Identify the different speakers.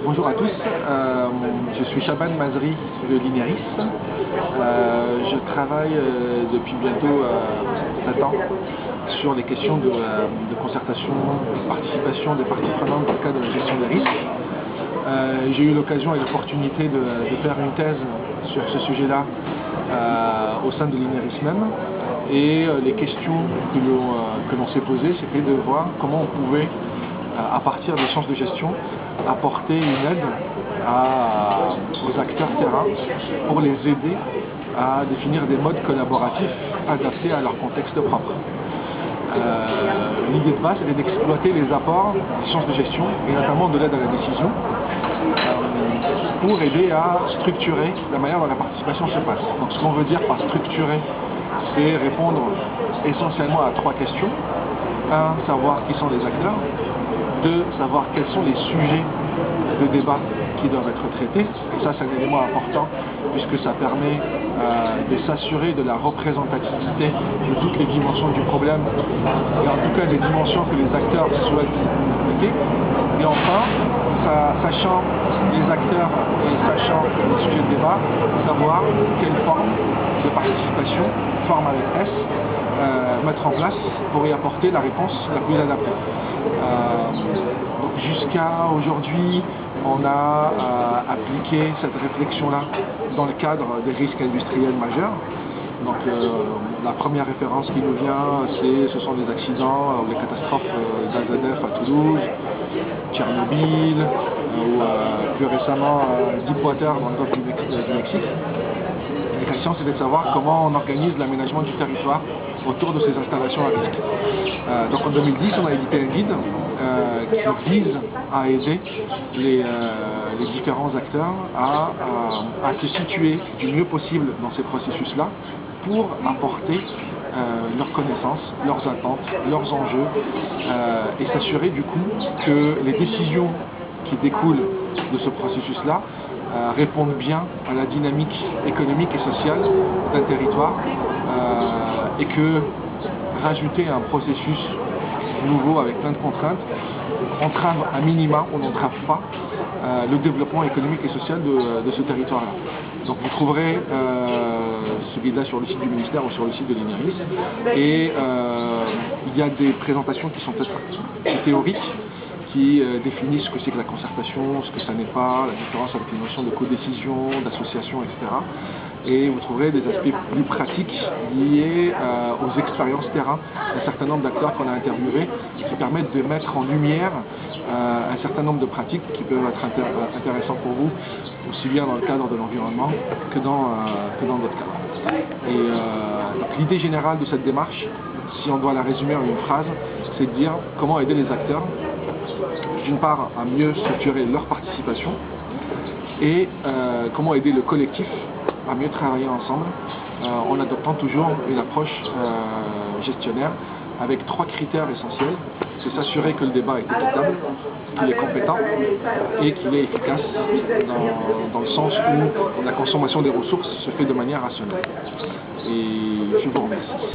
Speaker 1: Bonjour à tous, je suis Chaban Mazri de l'INERIS. Je travaille depuis bientôt 7 ans sur les questions de concertation, de participation des parties prenantes dans le cadre de la gestion des risques. J'ai eu l'occasion et l'opportunité de faire une thèse sur ce sujet-là au sein de l'INERIS même. Et les questions que l'on s'est posées, c'était de voir comment on pouvait, à partir des sciences de gestion, apporter une aide aux acteurs terrain pour les aider à définir des modes collaboratifs adaptés à leur contexte propre. L'idée de base, c'était d'exploiter les apports des sciences de gestion et notamment de l'aide à la décision pour aider à structurer la manière dont la participation se passe. Donc ce qu'on veut dire par structurer, c'est répondre essentiellement à 3 questions. 1, savoir qui sont les acteurs. 2, savoir quels sont les sujets de débat qui doivent être traités. Et ça, c'est un élément important puisque ça permet de s'assurer de la représentativité de toutes les dimensions du problème et en tout cas des dimensions que les acteurs souhaitent traiter. Et enfin, sachant les acteurs et sachant les sujets de débat, savoir quelle forme de participation, forme avec S, mettre en place pour y apporter la réponse la plus adaptée. Jusqu'à aujourd'hui, on a appliqué cette réflexion-là dans le cadre des risques industriels majeurs. Donc la première référence qui nous vient, ce sont les accidents ou les catastrophes d'AZF à Toulouse, Tchernobyl, ou plus récemment Deepwater dans le golfe du Mexique. La question, c'était de savoir comment on organise l'aménagement du territoire autour de ces installations à risque. Donc en 2010, on a édité un guide qui vise à aider les différents acteurs à se situer du mieux possible dans ces processus-là pour apporter leurs connaissances, leurs attentes, leurs enjeux et s'assurer du coup que les décisions qui découlent de ce processus-là répondent bien à la dynamique économique et sociale d'un territoire et que rajouter un processus nouveau avec plein de contraintes entrave à minima ou n'entrave pas le développement économique et social de ce territoire-là. Donc vous trouverez ce guide-là sur le site du ministère ou sur le site de l'INERIS et il y a des présentations qui sont peut-être théoriques qui définissent ce que c'est que la concertation, ce que ça n'est pas, la différence avec les notions de codécision, d'association, etc. Et vous trouverez des aspects plus pratiques liés aux expériences terrain d'un certain nombre d'acteurs qu'on a interviewés qui permettent de mettre en lumière un certain nombre de pratiques qui peuvent être intéressantes pour vous, aussi bien dans le cadre de l'environnement que dans d'autres cadres. Et donc l'idée générale de cette démarche, si on doit la résumer en une phrase, c'est de dire comment aider les acteurs, d'une part à mieux structurer leur participation et comment aider le collectif à mieux travailler ensemble en adoptant toujours une approche gestionnaire avec 3 critères essentiels. C'est s'assurer que le débat est équitable, qu'il est compétent et qu'il est efficace dans le sens où la consommation des ressources se fait de manière rationnelle. Et je vous remercie.